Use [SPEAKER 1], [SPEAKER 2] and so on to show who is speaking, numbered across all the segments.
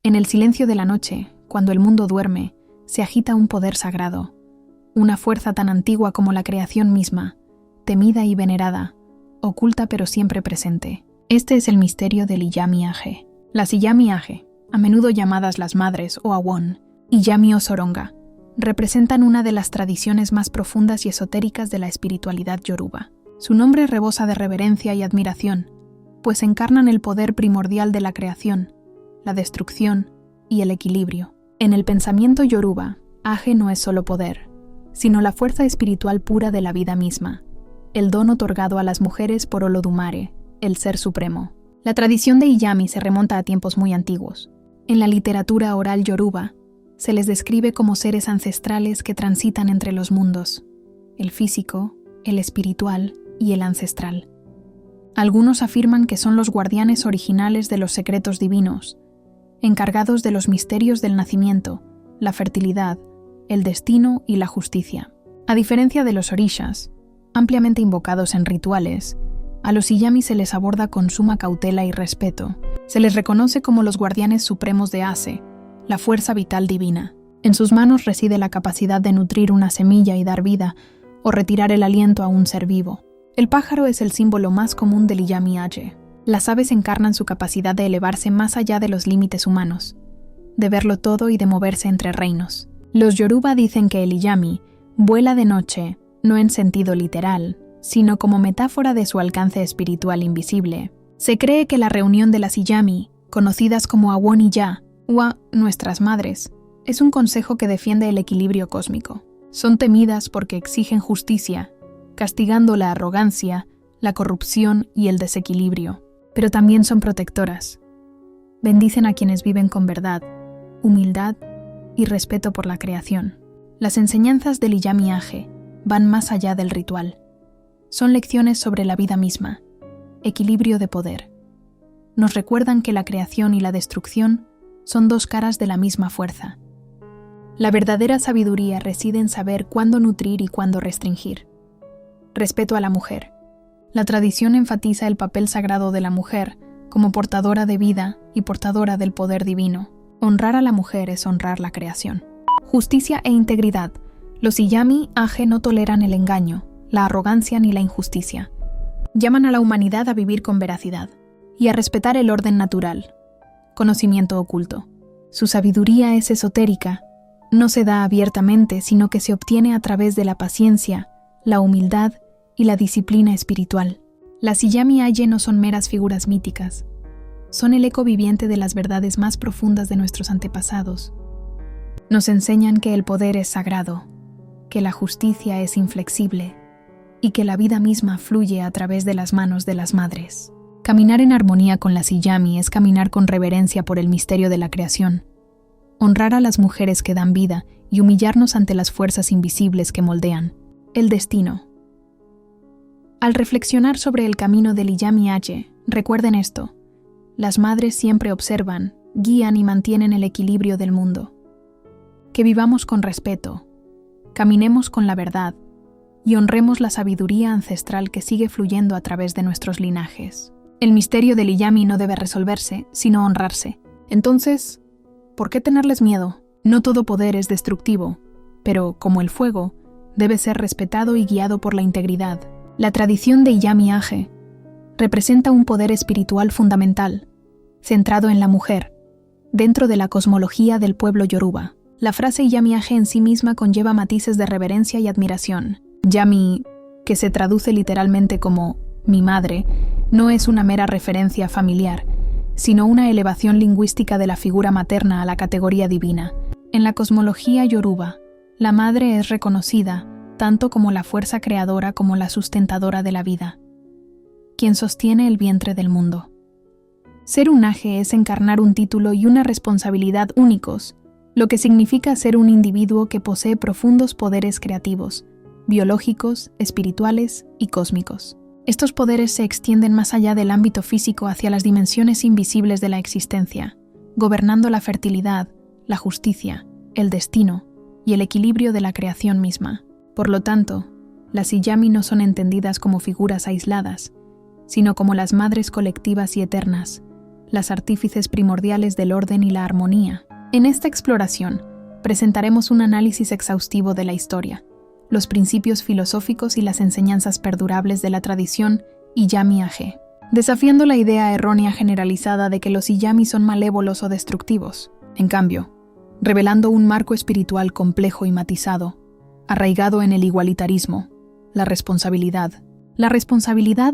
[SPEAKER 1] En el silencio de la noche, cuando el mundo duerme, se agita un poder sagrado, una fuerza tan antigua como la creación misma, temida y venerada, oculta pero siempre presente. Este es el misterio del Iyami-Age. Las Iyami-Age, a menudo llamadas las madres o Awon, Iyami o Soronga, representan una de las tradiciones más profundas y esotéricas de la espiritualidad yoruba. Su nombre rebosa de reverencia y admiración, pues encarnan el poder primordial de la creación, la destrucción y el equilibrio. En el pensamiento yoruba, Age no es solo poder, sino la fuerza espiritual pura de la vida misma, el don otorgado a las mujeres por Olodumare, el Ser Supremo. La tradición de Iyami se remonta a tiempos muy antiguos. En la literatura oral yoruba, se les describe como seres ancestrales que transitan entre los mundos, el físico, el espiritual y el ancestral. Algunos afirman que son los guardianes originales de los secretos divinos, encargados de los misterios del nacimiento, la fertilidad, el destino y la justicia. A diferencia de los orishas, ampliamente invocados en rituales, a los Iyami se les aborda con suma cautela y respeto. Se les reconoce como los guardianes supremos de Ase, la fuerza vital divina. En sus manos reside la capacidad de nutrir una semilla y dar vida, o retirar el aliento a un ser vivo. El pájaro es el símbolo más común del Iyami-Age. Las aves encarnan su capacidad de elevarse más allá de los límites humanos, de verlo todo y de moverse entre reinos. Los yoruba dicen que el Iyami vuela de noche, no en sentido literal, sino como metáfora de su alcance espiritual invisible. Se cree que la reunión de las Iyami, conocidas como Awon y Ya, o nuestras madres, es un consejo que defiende el equilibrio cósmico. Son temidas porque exigen justicia, castigando la arrogancia, la corrupción y el desequilibrio. Pero también son protectoras. Bendicen a quienes viven con verdad, humildad y respeto por la creación. Las enseñanzas del Iyami-Age van más allá del ritual. Son lecciones sobre la vida misma, equilibrio de poder. Nos recuerdan que la creación y la destrucción son dos caras de la misma fuerza. La verdadera sabiduría reside en saber cuándo nutrir y cuándo restringir. Respeto a la mujer. La tradición enfatiza el papel sagrado de la mujer como portadora de vida y portadora del poder divino. Honrar a la mujer es honrar la creación. Justicia e integridad. Los Iyami-Age no toleran el engaño, la arrogancia ni la injusticia. Llaman a la humanidad a vivir con veracidad y a respetar el orden natural. Conocimiento oculto. Su sabiduría es esotérica, no se da abiertamente, sino que se obtiene a través de la paciencia, la humildad y la disciplina espiritual. Las Iyami-Age no son meras figuras míticas, son el eco viviente de las verdades más profundas de nuestros antepasados. Nos enseñan que el poder es sagrado, que la justicia es inflexible y que la vida misma fluye a través de las manos de las madres. Caminar en armonía con las Iyami es caminar con reverencia por el misterio de la creación, honrar a las mujeres que dan vida y humillarnos ante las fuerzas invisibles que moldean el destino. Al reflexionar sobre el camino del Iyami-Age, recuerden esto: las madres siempre observan, guían y mantienen el equilibrio del mundo. Que vivamos con respeto, caminemos con la verdad y honremos la sabiduría ancestral que sigue fluyendo a través de nuestros linajes. El misterio del Iyami no debe resolverse, sino honrarse. Entonces, ¿por qué tenerles miedo? No todo poder es destructivo, pero, como el fuego, debe ser respetado y guiado por la integridad. La tradición de Iyami-Age representa un poder espiritual fundamental, centrado en la mujer, dentro de la cosmología del pueblo yoruba. La frase Iyami-Age en sí misma conlleva matices de reverencia y admiración. Yami, que se traduce literalmente como mi madre, no es una mera referencia familiar, sino una elevación lingüística de la figura materna a la categoría divina. En la cosmología yoruba, la madre es reconocida tanto como la fuerza creadora como la sustentadora de la vida, quien sostiene el vientre del mundo. Ser un Age es encarnar un título y una responsabilidad únicos, lo que significa ser un individuo que posee profundos poderes creativos, biológicos, espirituales y cósmicos. Estos poderes se extienden más allá del ámbito físico hacia las dimensiones invisibles de la existencia, gobernando la fertilidad, la justicia, el destino y el equilibrio de la creación misma. Por lo tanto, las Iyami no son entendidas como figuras aisladas, sino como las madres colectivas y eternas, las artífices primordiales del orden y la armonía. En esta exploración, presentaremos un análisis exhaustivo de la historia, los principios filosóficos y las enseñanzas perdurables de la tradición Iyami-Age, desafiando la idea errónea generalizada de que los Iyami son malévolos o destructivos. En cambio, revelando un marco espiritual complejo y matizado, arraigado en el igualitarismo, la responsabilidad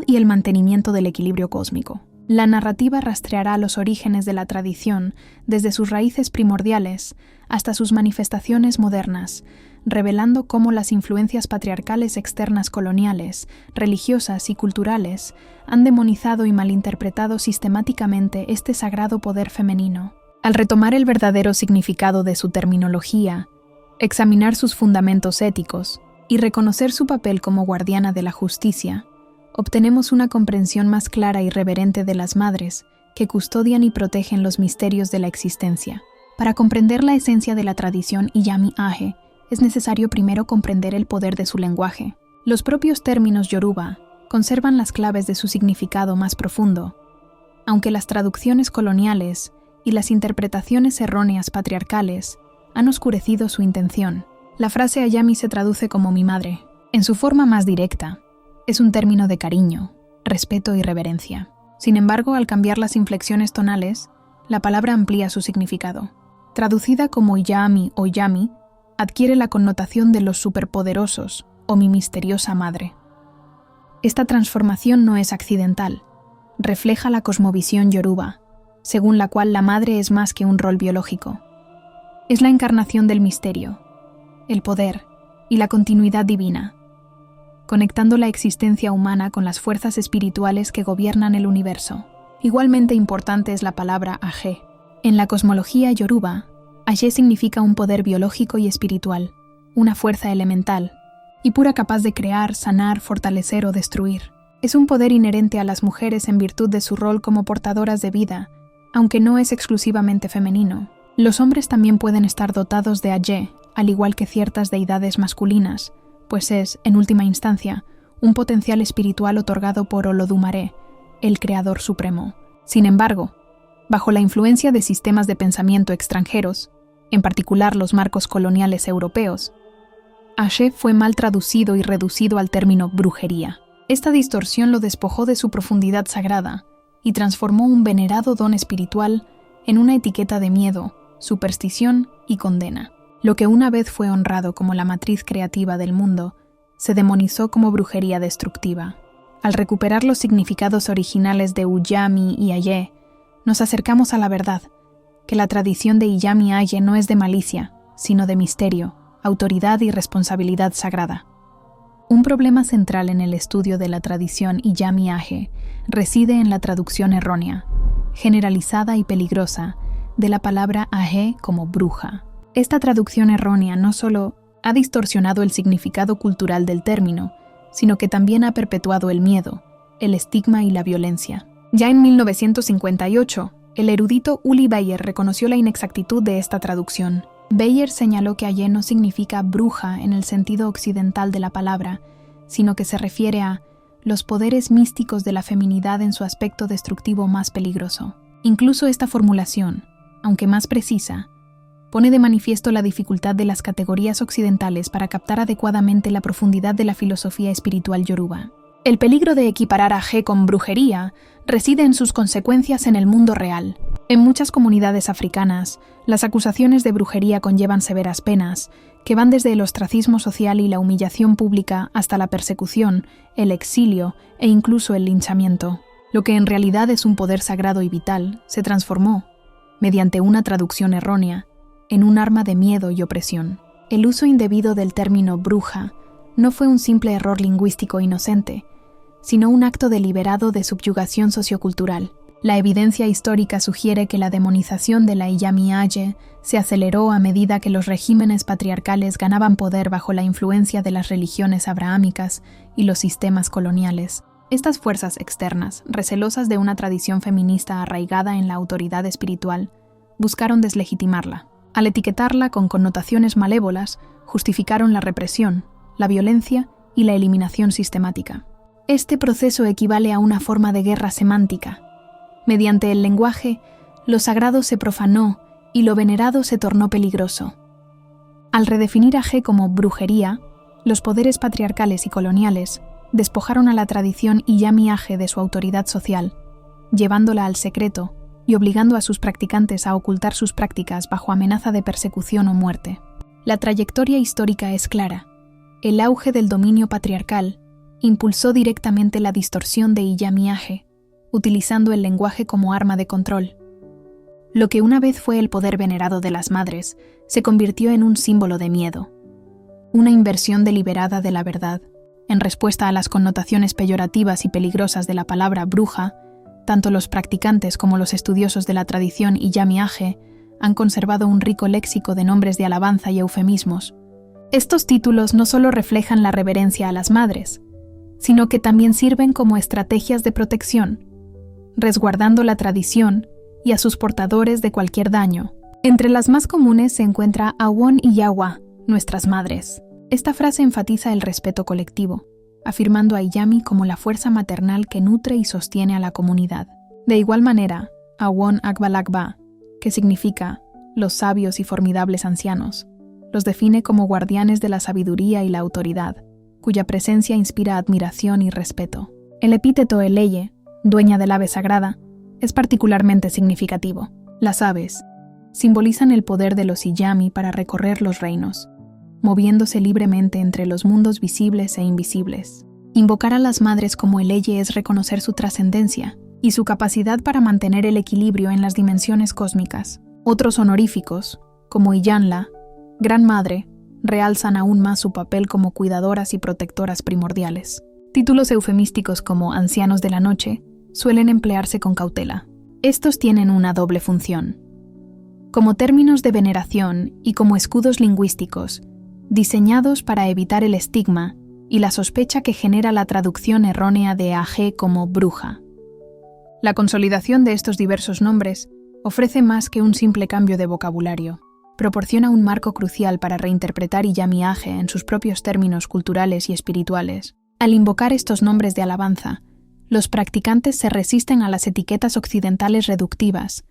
[SPEAKER 1] y el mantenimiento del equilibrio cósmico. La narrativa rastreará los orígenes de la tradición desde sus raíces primordiales hasta sus manifestaciones modernas, revelando cómo las influencias patriarcales externas coloniales, religiosas y culturales han demonizado y malinterpretado sistemáticamente este sagrado poder femenino. Al retomar el verdadero significado de su terminología, examinar sus fundamentos éticos y reconocer su papel como guardiana de la justicia, obtenemos una comprensión más clara y reverente de las madres que custodian y protegen los misterios de la existencia. Para comprender la esencia de la tradición Iyami-Age, es necesario primero comprender el poder de su lenguaje. Los propios términos yoruba conservan las claves de su significado más profundo, aunque las traducciones coloniales y las interpretaciones erróneas patriarcales han oscurecido su intención. La frase Ayami se traduce como mi madre. En su forma más directa, es un término de cariño, respeto y reverencia. Sin embargo, al cambiar las inflexiones tonales, la palabra amplía su significado. Traducida como Iyami o Yami, adquiere la connotación de los superpoderosos o mi misteriosa madre. Esta transformación no es accidental, refleja la cosmovisión yoruba, según la cual la madre es más que un rol biológico. Es la encarnación del misterio, el poder y la continuidad divina, conectando la existencia humana con las fuerzas espirituales que gobiernan el universo. Igualmente importante es la palabra Age. En la cosmología yoruba, Age significa un poder biológico y espiritual, una fuerza elemental, y pura capaz de crear, sanar, fortalecer o destruir. Es un poder inherente a las mujeres en virtud de su rol como portadoras de vida, aunque no es exclusivamente femenino. Los hombres también pueden estar dotados de Age, al igual que ciertas deidades masculinas, pues es, en última instancia, un potencial espiritual otorgado por Olodumare, el Creador Supremo. Sin embargo, bajo la influencia de sistemas de pensamiento extranjeros, en particular los marcos coloniales europeos, Age fue mal traducido y reducido al término brujería. Esta distorsión lo despojó de su profundidad sagrada y transformó un venerado don espiritual en una etiqueta de miedo, superstición y condena. Lo que una vez fue honrado como la matriz creativa del mundo, se demonizó como brujería destructiva. Al recuperar los significados originales de Uyami y Aye, nos acercamos a la verdad, que la tradición de Iyami-Age no es de malicia, sino de misterio, autoridad y responsabilidad sagrada. Un problema central en el estudio de la tradición Iyami-Age reside en la traducción errónea, generalizada y peligrosa, de la palabra Age como bruja. Esta traducción errónea no solo ha distorsionado el significado cultural del término, sino que también ha perpetuado el miedo, el estigma y la violencia. Ya en 1958, el erudito Uli Beyer reconoció la inexactitud de esta traducción. Beyer señaló que Aye no significa bruja en el sentido occidental de la palabra, sino que se refiere a los poderes místicos de la feminidad en su aspecto destructivo más peligroso. Incluso esta formulación, aunque más precisa, pone de manifiesto la dificultad de las categorías occidentales para captar adecuadamente la profundidad de la filosofía espiritual yoruba. El peligro de equiparar a Age con brujería reside en sus consecuencias en el mundo real. En muchas comunidades africanas, las acusaciones de brujería conllevan severas penas, que van desde el ostracismo social y la humillación pública hasta la persecución, el exilio e incluso el linchamiento. Lo que en realidad es un poder sagrado y vital se transformó, mediante una traducción errónea, en un arma de miedo y opresión. El uso indebido del término bruja no fue un simple error lingüístico inocente, sino un acto deliberado de subyugación sociocultural. La evidencia histórica sugiere que la demonización de la Iyami-Age se aceleró a medida que los regímenes patriarcales ganaban poder bajo la influencia de las religiones abrahámicas y los sistemas coloniales. Estas fuerzas externas, recelosas de una tradición feminista arraigada en la autoridad espiritual, buscaron deslegitimarla. Al etiquetarla con connotaciones malévolas, justificaron la represión, la violencia y la eliminación sistemática. Este proceso equivale a una forma de guerra semántica. Mediante el lenguaje, lo sagrado se profanó y lo venerado se tornó peligroso. Al redefinir Aje como brujería, los poderes patriarcales y coloniales despojaron a la tradición Iyami Aje de su autoridad social, llevándola al secreto y obligando a sus practicantes a ocultar sus prácticas bajo amenaza de persecución o muerte. La trayectoria histórica es clara. El auge del dominio patriarcal impulsó directamente la distorsión de Iyami Aje, utilizando el lenguaje como arma de control. Lo que una vez fue el poder venerado de las madres se convirtió en un símbolo de miedo, una inversión deliberada de la verdad. En respuesta a las connotaciones peyorativas y peligrosas de la palabra bruja, tanto los practicantes como los estudiosos de la tradición Iyami Aje han conservado un rico léxico de nombres de alabanza y eufemismos. Estos títulos no solo reflejan la reverencia a las madres, sino que también sirven como estrategias de protección, resguardando la tradición y a sus portadores de cualquier daño. Entre las más comunes se encuentra Awon y Yawa, nuestras madres. Esta frase enfatiza el respeto colectivo, afirmando a Iyami como la fuerza maternal que nutre y sostiene a la comunidad. De igual manera, Awon Agbalagba, que significa los sabios y formidables ancianos, los define como guardianes de la sabiduría y la autoridad, cuya presencia inspira admiración y respeto. El epíteto Eleye, dueña del ave sagrada, es particularmente significativo. Las aves simbolizan el poder de los Iyami para recorrer los reinos, moviéndose libremente entre los mundos visibles e invisibles. Invocar a las madres como Eleye es reconocer su trascendencia y su capacidad para mantener el equilibrio en las dimensiones cósmicas. Otros honoríficos, como Iyanla, Gran Madre, realzan aún más su papel como cuidadoras y protectoras primordiales. Títulos eufemísticos como ancianos de la noche suelen emplearse con cautela. Estos tienen una doble función. Como términos de veneración y como escudos lingüísticos, diseñados para evitar el estigma y la sospecha que genera la traducción errónea de Aje como bruja. La consolidación de estos diversos nombres ofrece más que un simple cambio de vocabulario. Proporciona un marco crucial para reinterpretar Iyami Aje en sus propios términos culturales y espirituales. Al invocar estos nombres de alabanza, los practicantes se resisten a las etiquetas occidentales reductivas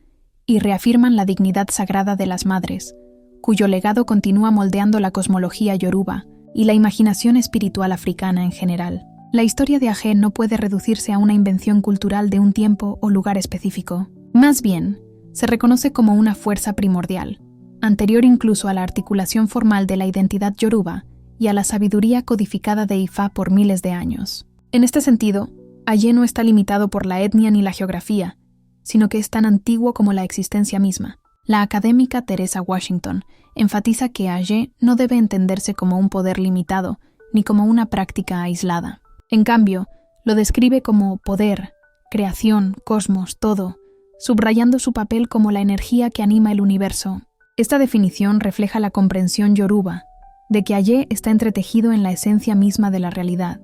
[SPEAKER 1] y reafirman la dignidad sagrada de las madres, cuyo legado continúa moldeando la cosmología yoruba y la imaginación espiritual africana en general. La historia de Aje no puede reducirse a una invención cultural de un tiempo o lugar específico. Más bien, se reconoce como una fuerza primordial, anterior incluso a la articulación formal de la identidad yoruba y a la sabiduría codificada de Ifá por miles de años. En este sentido, Aje no está limitado por la etnia ni la geografía, sino que es tan antiguo como la existencia misma. La académica Teresa Washington enfatiza que Aje no debe entenderse como un poder limitado ni como una práctica aislada. En cambio, lo describe como poder, creación, cosmos, todo, subrayando su papel como la energía que anima el universo. Esta definición refleja la comprensión yoruba de que Aje está entretejido en la esencia misma de la realidad,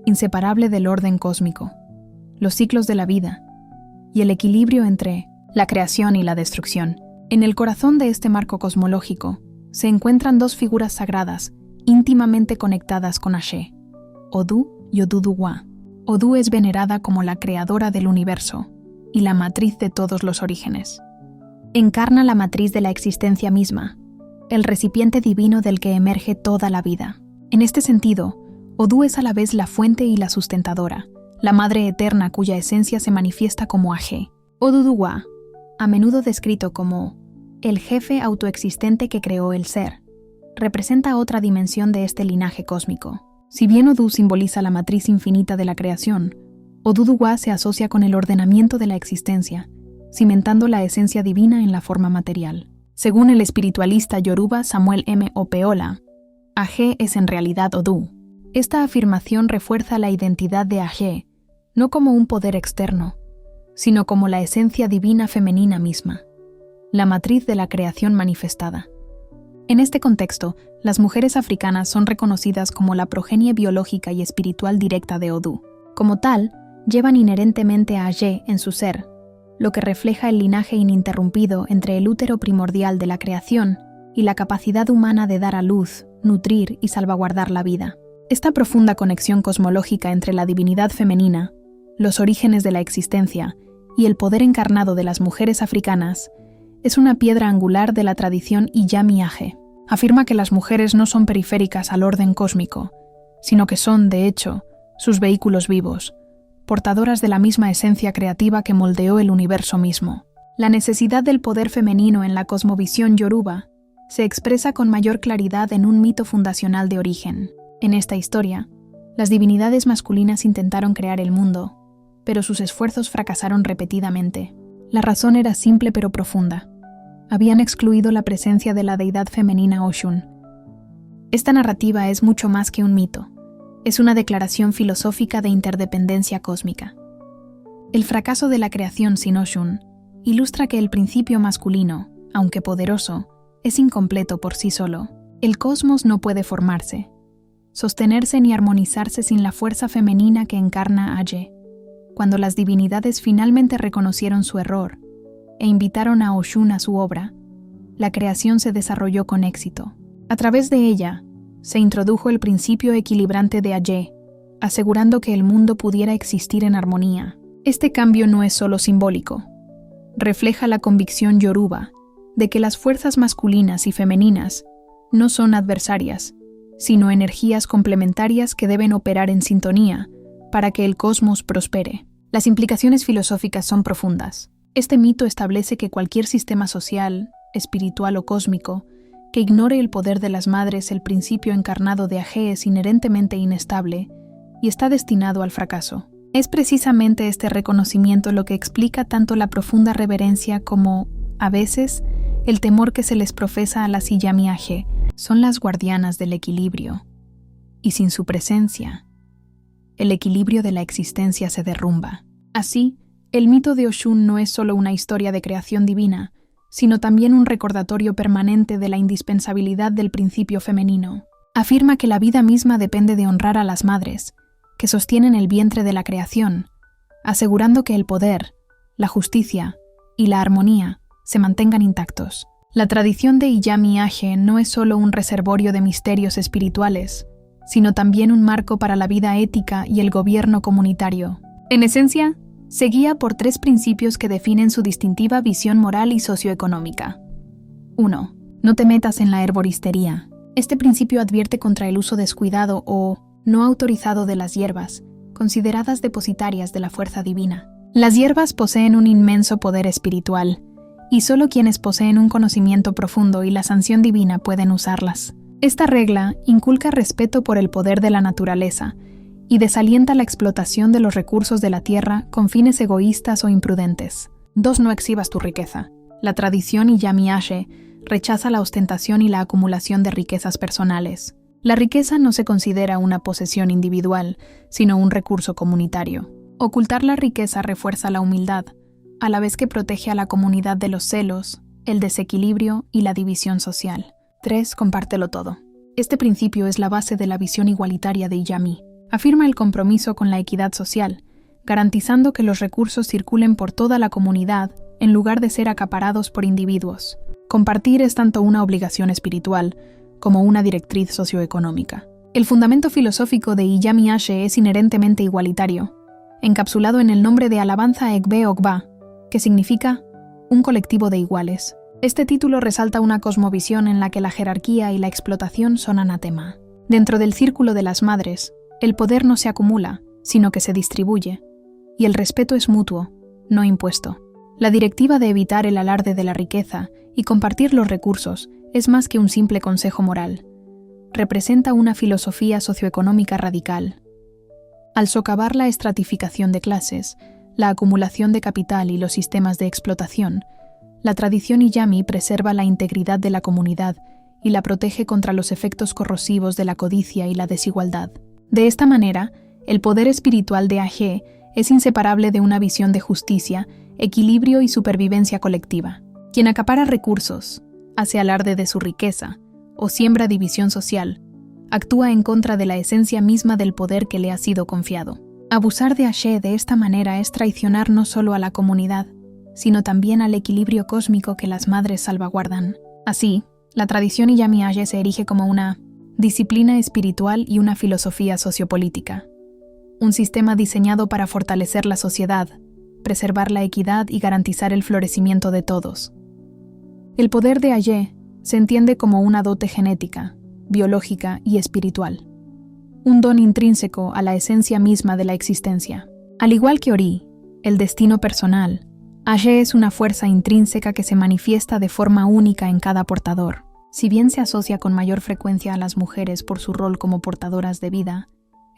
[SPEAKER 1] inseparable del orden cósmico, los ciclos de la vida y el equilibrio entre la creación y la destrucción. En el corazón de este marco cosmológico se encuentran dos figuras sagradas íntimamente conectadas con Aje, Odu y Oduduwa. Odu es venerada como la creadora del universo y la matriz de todos los orígenes. Encarna la matriz de la existencia misma, el recipiente divino del que emerge toda la vida. En este sentido, Odu es a la vez la fuente y la sustentadora, la madre eterna cuya esencia se manifiesta como Aje. Oduduwa, a menudo descrito como el jefe autoexistente que creó el ser, representa otra dimensión de este linaje cósmico. Si bien Odu simboliza la matriz infinita de la creación, Oduduwa se asocia con el ordenamiento de la existencia, cimentando la esencia divina en la forma material. Según el espiritualista yoruba Samuel M. Opeola, Aje es en realidad Odu. Esta afirmación refuerza la identidad de Aje, no como un poder externo, sino como la esencia divina femenina misma, la matriz de la creación manifestada. En este contexto, las mujeres africanas son reconocidas como la progenie biológica y espiritual directa de Odu. Como tal, llevan inherentemente a Aje en su ser, lo que refleja el linaje ininterrumpido entre el útero primordial de la creación y la capacidad humana de dar a luz, nutrir y salvaguardar la vida. Esta profunda conexión cosmológica entre la divinidad femenina, los orígenes de la existencia y el poder encarnado de las mujeres africanas es una piedra angular de la tradición Iyami-Age. Afirma que las mujeres no son periféricas al orden cósmico, sino que son, de hecho, sus vehículos vivos, portadoras de la misma esencia creativa que moldeó el universo mismo. La necesidad del poder femenino en la cosmovisión yoruba se expresa con mayor claridad en un mito fundacional de origen. En esta historia, las divinidades masculinas intentaron crear el mundo, pero sus esfuerzos fracasaron repetidamente. La razón era simple pero profunda. Habían excluido la presencia de la deidad femenina Oshun. Esta narrativa es mucho más que un mito. Es una declaración filosófica de interdependencia cósmica. El fracaso de la creación sin Oshun ilustra que el principio masculino, aunque poderoso, es incompleto por sí solo. El cosmos no puede formarse, sostenerse ni armonizarse sin la fuerza femenina que encarna Aye. Cuando las divinidades finalmente reconocieron su error e invitaron a Oshun a su obra, la creación se desarrolló con éxito. A través de ella, se introdujo el principio equilibrante de Aye, asegurando que el mundo pudiera existir en armonía. Este cambio no es solo simbólico. Refleja la convicción yoruba de que las fuerzas masculinas y femeninas no son adversarias, sino energías complementarias que deben operar en sintonía para que el cosmos prospere. Las implicaciones filosóficas son profundas. Este mito establece que cualquier sistema social, espiritual o cósmico que ignore el poder de las madres, el principio encarnado de Aje, es inherentemente inestable y está destinado al fracaso. Es precisamente este reconocimiento lo que explica tanto la profunda reverencia como, a veces, el temor que se les profesa a las Iyami-Age. Son las guardianas del equilibrio, y sin su presencia, el equilibrio de la existencia se derrumba. Así, el mito de Oshun no es solo una historia de creación divina, sino también un recordatorio permanente de la indispensabilidad del principio femenino. Afirma que la vida misma depende de honrar a las madres, que sostienen el vientre de la creación, asegurando que el poder, la justicia y la armonía se mantengan intactos. La tradición de Iyami-Age no es solo un reservorio de misterios espirituales, sino también un marco para la vida ética y el gobierno comunitario. En esencia, se guía por 3 principios que definen su distintiva visión moral y socioeconómica. 1. No te metas en la herboristería. Este principio advierte contra el uso descuidado o no autorizado de las hierbas, consideradas depositarias de la fuerza divina. Las hierbas poseen un inmenso poder espiritual, y solo quienes poseen un conocimiento profundo y la sanción divina pueden usarlas. Esta regla inculca respeto por el poder de la naturaleza y desalienta la explotación de los recursos de la tierra con fines egoístas o imprudentes. 2. No exhibas tu riqueza. La tradición Iyami-Age rechaza la ostentación y la acumulación de riquezas personales. La riqueza no se considera una posesión individual, sino un recurso comunitario. Ocultar la riqueza refuerza la humildad, a la vez que protege a la comunidad de los celos, el desequilibrio y la división social. 3. Compártelo todo. Este principio es la base de la visión igualitaria de Iyami. Afirma el compromiso con la equidad social, garantizando que los recursos circulen por toda la comunidad en lugar de ser acaparados por individuos. Compartir es tanto una obligación espiritual como una directriz socioeconómica. El fundamento filosófico de Iyami-Age es inherentemente igualitario, encapsulado en el nombre de Alabanza Egbe Ogba, que significa un colectivo de iguales. Este título resalta una cosmovisión en la que la jerarquía y la explotación son anatema. Dentro del círculo de las madres, el poder no se acumula, sino que se distribuye, y el respeto es mutuo, no impuesto. La directiva de evitar el alarde de la riqueza y compartir los recursos es más que un simple consejo moral. Representa una filosofía socioeconómica radical. Al socavar la estratificación de clases, la acumulación de capital y los sistemas de explotación, la tradición Iyami preserva la integridad de la comunidad y la protege contra los efectos corrosivos de la codicia y la desigualdad. De esta manera, el poder espiritual de Aje es inseparable de una visión de justicia, equilibrio y supervivencia colectiva. Quien acapara recursos, hace alarde de su riqueza o siembra división social, actúa en contra de la esencia misma del poder que le ha sido confiado. Abusar de Aje de esta manera es traicionar no solo a la comunidad, sino también al equilibrio cósmico que las madres salvaguardan. Así, la tradición Iyami-Age se erige como una disciplina espiritual y una filosofía sociopolítica. Un sistema diseñado para fortalecer la sociedad, preservar la equidad y garantizar el florecimiento de todos. El poder de Aye se entiende como una dote genética, biológica y espiritual, un don intrínseco a la esencia misma de la existencia. Al igual que Ori, el destino personal, Aye es una fuerza intrínseca que se manifiesta de forma única en cada portador. Si bien se asocia con mayor frecuencia a las mujeres por su rol como portadoras de vida,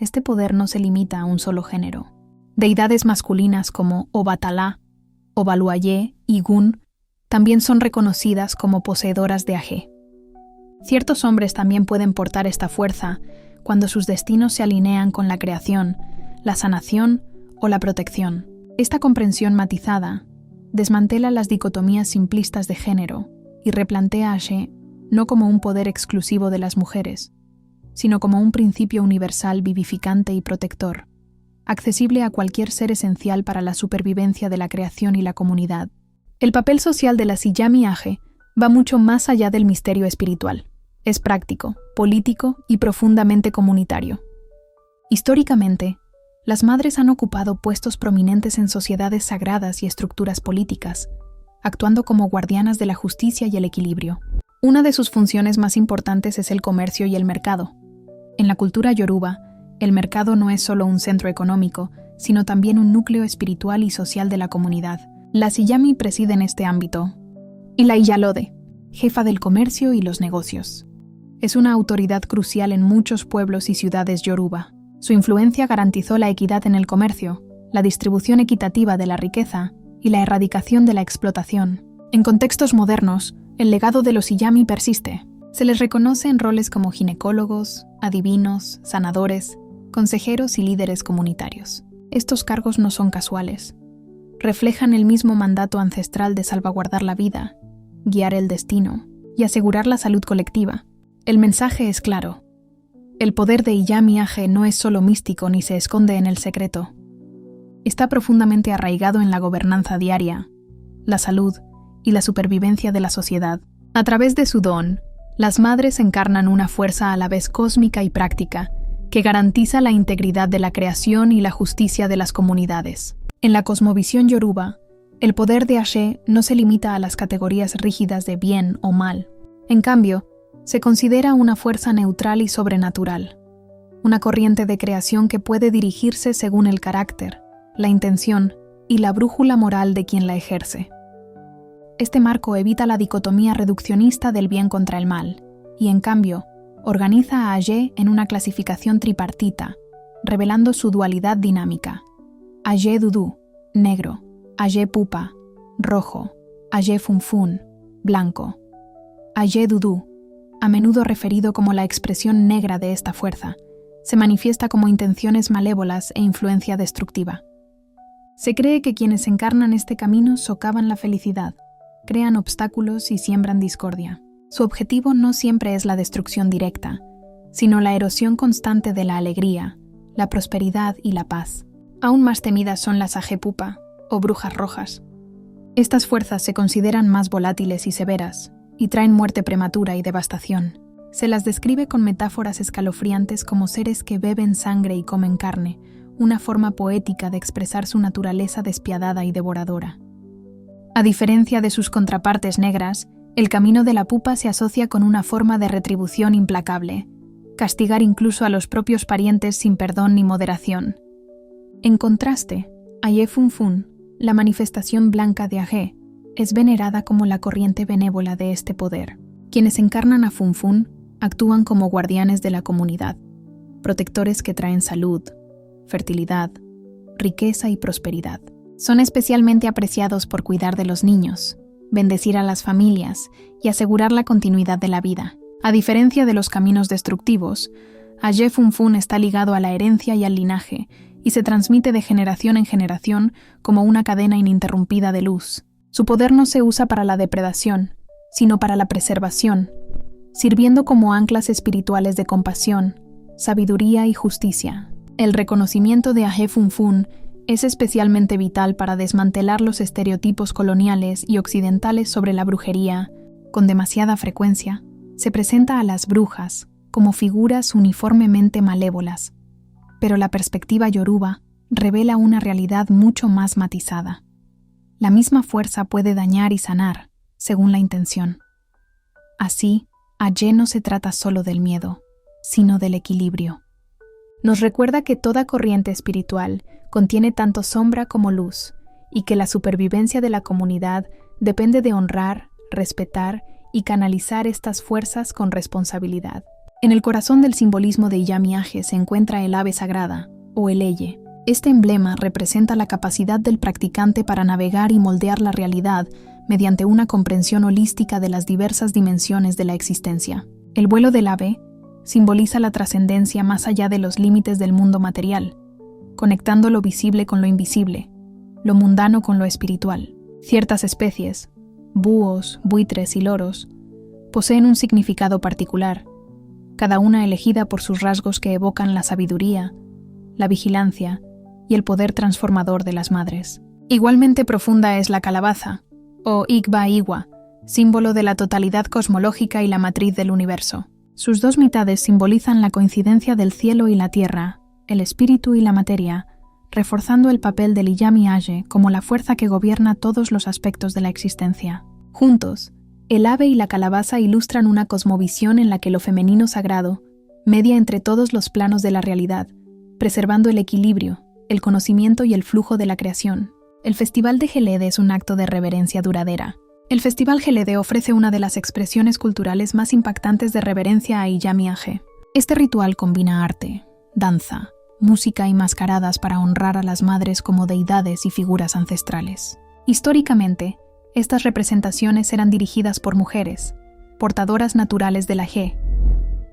[SPEAKER 1] este poder no se limita a un solo género. Deidades masculinas como Obatalá, Obaluayé y Gun también son reconocidas como poseedoras de Aje. Ciertos hombres también pueden portar esta fuerza cuando sus destinos se alinean con la creación, la sanación o la protección. Esta comprensión matizada desmantela las dicotomías simplistas de género y replantea a Aje no como un poder exclusivo de las mujeres, sino como un principio universal vivificante y protector, accesible a cualquier ser esencial para la supervivencia de la creación y la comunidad. El papel social de la Siyami Aje va mucho más allá del misterio espiritual. Es práctico, político y profundamente comunitario. Históricamente, las madres han ocupado puestos prominentes en sociedades sagradas y estructuras políticas, actuando como guardianas de la justicia y el equilibrio. Una de sus funciones más importantes es el comercio y el mercado. En la cultura yoruba, el mercado no es solo un centro económico, sino también un núcleo espiritual y social de la comunidad. La Siyami preside en este ámbito. Y la Iyalode, jefa del comercio y los negocios. Es una autoridad crucial en muchos pueblos y ciudades yoruba. Su influencia garantizó la equidad en el comercio, la distribución equitativa de la riqueza y la erradicación de la explotación. En contextos modernos, el legado de los Siyami persiste. Se les reconoce en roles como ginecólogos, adivinos, sanadores, consejeros y líderes comunitarios. Estos cargos no son casuales. Reflejan el mismo mandato ancestral de salvaguardar la vida, guiar el destino y asegurar la salud colectiva. El mensaje es claro. El poder de Iyami Aje no es solo místico ni se esconde en el secreto. Está profundamente arraigado en la gobernanza diaria, la salud y la supervivencia de la sociedad. A través de su don, las madres encarnan una fuerza a la vez cósmica y práctica, que garantiza la integridad de la creación y la justicia de las comunidades. En la cosmovisión yoruba, el poder de Aje no se limita a las categorías rígidas de bien o mal. En cambio, se considera una fuerza neutral y sobrenatural, una corriente de creación que puede dirigirse según el carácter, la intención y la brújula moral de quien la ejerce. Este marco evita la dicotomía reduccionista del bien contra el mal, y en cambio, organiza a Aje en una clasificación tripartita, revelando su dualidad dinámica. Aje Dudu, negro, Aje Pupa, rojo, Aje Funfun, blanco. Aje Dudu, a menudo referido como la expresión negra de esta fuerza, se manifiesta como intenciones malévolas e influencia destructiva. Se cree que quienes encarnan este camino socavan la felicidad, crean obstáculos y siembran discordia. Su objetivo no siempre es la destrucción directa, sino la erosión constante de la alegría, la prosperidad y la paz. Aún más temidas son las Aje Pupa, o brujas rojas. Estas fuerzas se consideran más volátiles y severas, y traen muerte prematura y devastación. Se las describe con metáforas escalofriantes como seres que beben sangre y comen carne, una forma poética de expresar su naturaleza despiadada y devoradora. A diferencia de sus contrapartes negras, el camino de la pupa se asocia con una forma de retribución implacable, castigar incluso a los propios parientes sin perdón ni moderación. En contraste, Aje Funfun, la manifestación blanca de Aje, es venerada como la corriente benévola de este poder. Quienes encarnan a Funfun actúan como guardianes de la comunidad, protectores que traen salud, fertilidad, riqueza y prosperidad. Son especialmente apreciados por cuidar de los niños, bendecir a las familias y asegurar la continuidad de la vida. A diferencia de los caminos destructivos, Aje Funfun está ligado a la herencia y al linaje y se transmite de generación en generación como una cadena ininterrumpida de luz. Su poder no se usa para la depredación, sino para la preservación, sirviendo como anclas espirituales de compasión, sabiduría y justicia. El reconocimiento de Aje Funfun es especialmente vital para desmantelar los estereotipos coloniales y occidentales sobre la brujería. Con demasiada frecuencia, se presenta a las brujas como figuras uniformemente malévolas, pero la perspectiva yoruba revela una realidad mucho más matizada. La misma fuerza puede dañar y sanar, según la intención. Así, Aye no se trata solo del miedo, sino del equilibrio. Nos recuerda que toda corriente espiritual contiene tanto sombra como luz, y que la supervivencia de la comunidad depende de honrar, respetar y canalizar estas fuerzas con responsabilidad. En el corazón del simbolismo de Iyami Aje se encuentra el ave sagrada, o el Eye. Este emblema representa la capacidad del practicante para navegar y moldear la realidad mediante una comprensión holística de las diversas dimensiones de la existencia. El vuelo del ave simboliza la trascendencia más allá de los límites del mundo material, conectando lo visible con lo invisible, lo mundano con lo espiritual. Ciertas especies, búhos, buitres y loros, poseen un significado particular, cada una elegida por sus rasgos que evocan la sabiduría, la vigilancia y el poder transformador de las madres. Igualmente profunda es la calabaza, o Igba Igua, símbolo de la totalidad cosmológica y la matriz del universo. Sus dos mitades simbolizan la coincidencia del cielo y la tierra, el espíritu y la materia, reforzando el papel del Iyami Aje como la fuerza que gobierna todos los aspectos de la existencia. Juntos, el ave y la calabaza ilustran una cosmovisión en la que lo femenino sagrado media entre todos los planos de la realidad, preservando el equilibrio, el conocimiento y el flujo de la creación. El Festival de Gelede es un acto de reverencia duradera. El Festival Gelede ofrece una de las expresiones culturales más impactantes de reverencia a Iyami Aje. Este ritual combina arte, danza, música y mascaradas para honrar a las madres como deidades y figuras ancestrales. Históricamente, estas representaciones eran dirigidas por mujeres, portadoras naturales de la Aje.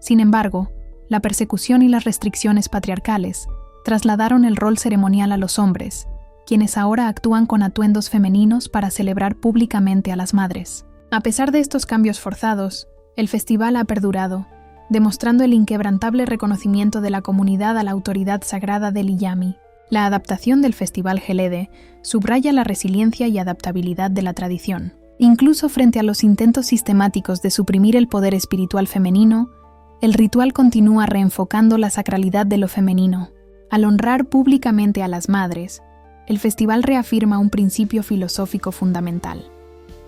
[SPEAKER 1] Sin embargo, la persecución y las restricciones patriarcales trasladaron el rol ceremonial a los hombres, quienes ahora actúan con atuendos femeninos para celebrar públicamente a las madres. A pesar de estos cambios forzados, el festival ha perdurado, demostrando el inquebrantable reconocimiento de la comunidad a la autoridad sagrada del Iyami. La adaptación del Festival Gelede subraya la resiliencia y adaptabilidad de la tradición. Incluso frente a los intentos sistemáticos de suprimir el poder espiritual femenino, el ritual continúa reenfocando la sacralidad de lo femenino. Al honrar públicamente a las madres, el festival reafirma un principio filosófico fundamental.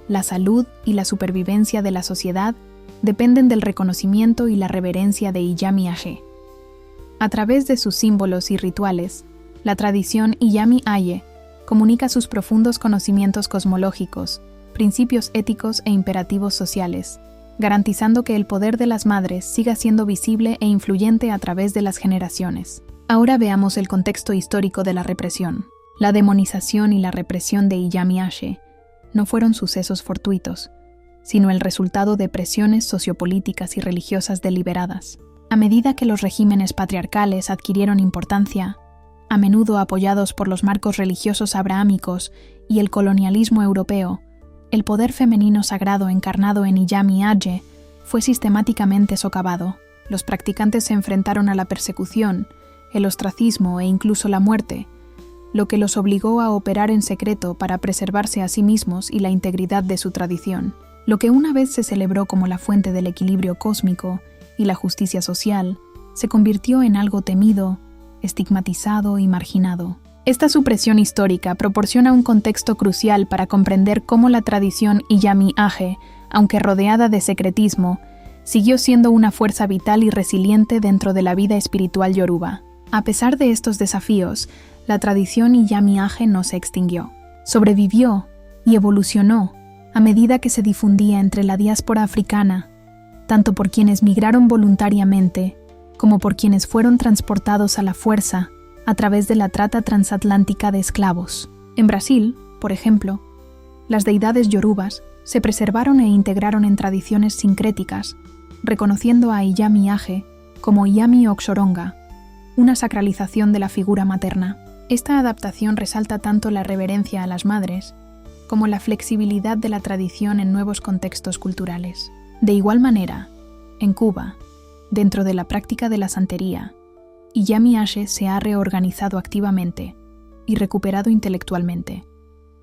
[SPEAKER 1] La salud y la supervivencia de la sociedad dependen del reconocimiento y la reverencia de Iyami Aje. A través de sus símbolos y rituales, la tradición Iyami Aje comunica sus profundos conocimientos cosmológicos, principios éticos e imperativos sociales, garantizando que el poder de las madres siga siendo visible e influyente a través de las generaciones. Ahora veamos el contexto histórico de la represión. La demonización y la represión de Iyami Aje no fueron sucesos fortuitos, sino el resultado de presiones sociopolíticas y religiosas deliberadas. A medida que los regímenes patriarcales adquirieron importancia, a menudo apoyados por los marcos religiosos abrahámicos y el colonialismo europeo, el poder femenino sagrado encarnado en Iyami Aje fue sistemáticamente socavado. Los practicantes se enfrentaron a la persecución, el ostracismo e incluso la muerte, lo que los obligó a operar en secreto para preservarse a sí mismos y la integridad de su tradición. Lo que una vez se celebró como la fuente del equilibrio cósmico y la justicia social, se convirtió en algo temido, estigmatizado y marginado. Esta supresión histórica proporciona un contexto crucial para comprender cómo la tradición Iyami Aje, aunque rodeada de secretismo, siguió siendo una fuerza vital y resiliente dentro de la vida espiritual yoruba. A pesar de estos desafíos, la tradición Iyami Aje no se extinguió. Sobrevivió y evolucionó a medida que se difundía entre la diáspora africana, tanto por quienes migraron voluntariamente como por quienes fueron transportados a la fuerza a través de la trata transatlántica de esclavos. En Brasil, por ejemplo, las deidades yorubas se preservaron e integraron en tradiciones sincréticas, reconociendo a Iyami Aje como Iyami Oxoronga, una sacralización de la figura materna. Esta adaptación resalta tanto la reverencia a las madres como la flexibilidad de la tradición en nuevos contextos culturales. De igual manera, en Cuba, dentro de la práctica de la santería, Iyami Aje se ha reorganizado activamente y recuperado intelectualmente,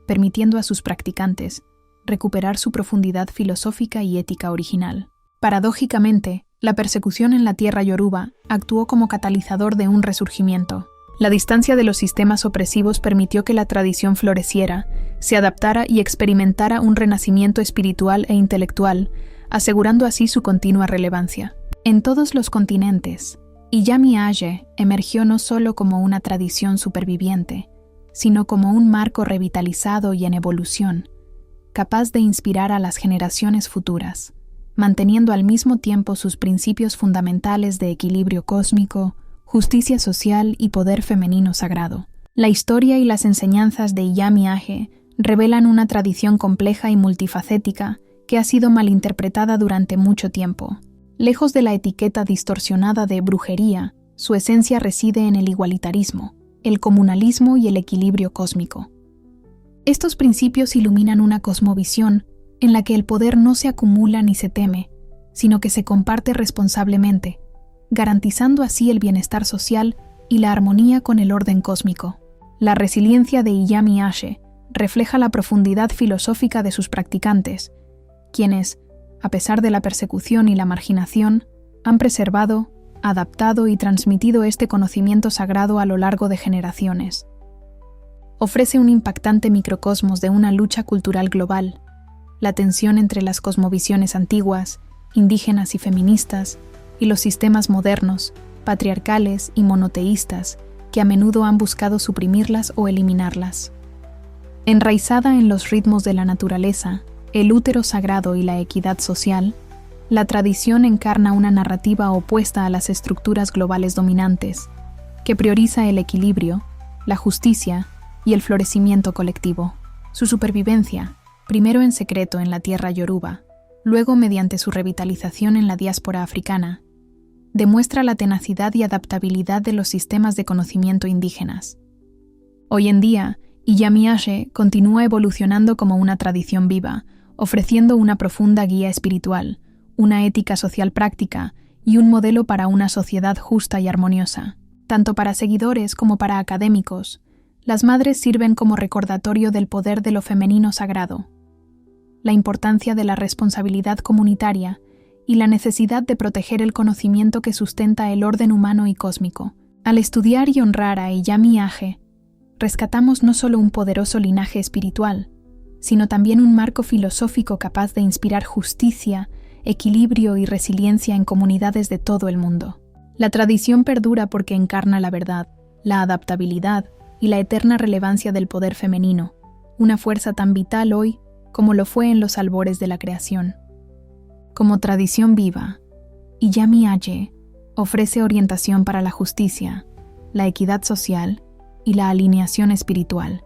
[SPEAKER 1] permitiendo a sus practicantes recuperar su profundidad filosófica y ética original. Paradójicamente, la persecución en la tierra yoruba actuó como catalizador de un resurgimiento. La distancia de los sistemas opresivos permitió que la tradición floreciera, se adaptara y experimentara un renacimiento espiritual e intelectual, asegurando así su continua relevancia. En todos los continentes, Iyami Aje emergió no solo como una tradición superviviente, sino como un marco revitalizado y en evolución, capaz de inspirar a las generaciones futuras, manteniendo al mismo tiempo sus principios fundamentales de equilibrio cósmico, justicia social y poder femenino sagrado. La historia y las enseñanzas de Iyami Aje revelan una tradición compleja y multifacética que ha sido malinterpretada durante mucho tiempo. Lejos de la etiqueta distorsionada de brujería, su esencia reside en el igualitarismo, el comunalismo y el equilibrio cósmico. Estos principios iluminan una cosmovisión en la que el poder no se acumula ni se teme, sino que se comparte responsablemente, garantizando así el bienestar social y la armonía con el orden cósmico. La resiliencia de Iyami Aje refleja la profundidad filosófica de sus practicantes, quienes, a pesar de la persecución y la marginación, han preservado, adaptado y transmitido este conocimiento sagrado a lo largo de generaciones. Ofrece un impactante microcosmos de una lucha cultural global, la tensión entre las cosmovisiones antiguas, indígenas y feministas, y los sistemas modernos, patriarcales y monoteístas, que a menudo han buscado suprimirlas o eliminarlas. Enraizada en los ritmos de la naturaleza, el útero sagrado y la equidad social, la tradición encarna una narrativa opuesta a las estructuras globales dominantes, que prioriza el equilibrio, la justicia y el florecimiento colectivo. Su supervivencia, primero en secreto en la tierra yoruba, luego mediante su revitalización en la diáspora africana, demuestra la tenacidad y adaptabilidad de los sistemas de conocimiento indígenas. Hoy en día, Iyami Aje continúa evolucionando como una tradición viva, ofreciendo una profunda guía espiritual, una ética social práctica y un modelo para una sociedad justa y armoniosa. Tanto para seguidores como para académicos, las madres sirven como recordatorio del poder de lo femenino sagrado, la importancia de la responsabilidad comunitaria y la necesidad de proteger el conocimiento que sustenta el orden humano y cósmico. Al estudiar y honrar a Iyami Aje, rescatamos no solo un poderoso linaje espiritual, sino también un marco filosófico capaz de inspirar justicia, equilibrio y resiliencia en comunidades de todo el mundo. La tradición perdura porque encarna la verdad, la adaptabilidad y la eterna relevancia del poder femenino, una fuerza tan vital hoy como lo fue en los albores de la creación. Como tradición viva, Iyami Aje ofrece orientación para la justicia, la equidad social y la alineación espiritual,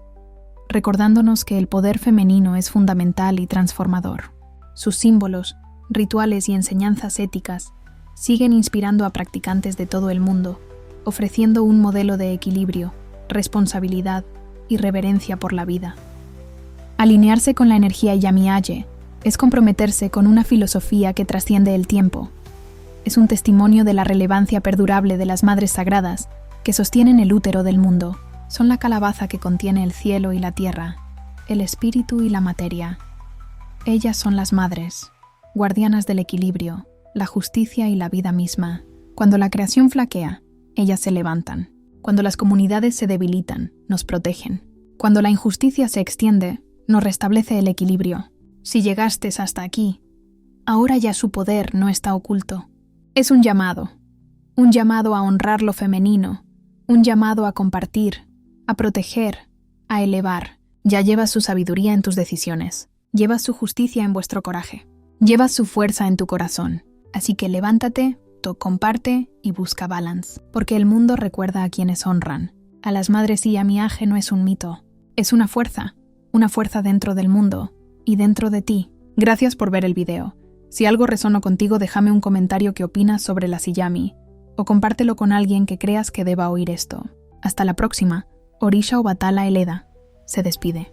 [SPEAKER 1] recordándonos que el poder femenino es fundamental y transformador. Sus símbolos, rituales y enseñanzas éticas siguen inspirando a practicantes de todo el mundo, ofreciendo un modelo de equilibrio, responsabilidad y reverencia por la vida. Alinearse con la energía Iyami Aje es comprometerse con una filosofía que trasciende el tiempo. Es un testimonio de la relevancia perdurable de las madres sagradas que sostienen el útero del mundo. Son la calabaza que contiene el cielo y la tierra, el espíritu y la materia. Ellas son las madres, guardianas del equilibrio, la justicia y la vida misma. Cuando la creación flaquea, ellas se levantan. Cuando las comunidades se debilitan, nos protegen. Cuando la injusticia se extiende, nos restablece el equilibrio. Si llegaste hasta aquí, ahora ya su poder no está oculto. Es un llamado a honrar lo femenino, un llamado a compartir, a proteger, a elevar. Ya llevas su sabiduría en tus decisiones, llevas su justicia en vuestro coraje, llevas su fuerza en tu corazón. Así que levántate, comparte y busca balance, porque el mundo recuerda a quienes honran. A las madres Iyami Aje no es un mito, es una fuerza dentro del mundo y dentro de ti. Gracias por ver el video. Si algo resonó contigo, déjame un comentario que opinas sobre las Iyami, o compártelo con alguien que creas que deba oír esto. Hasta la próxima. Orisha Obatala Eleda se despide.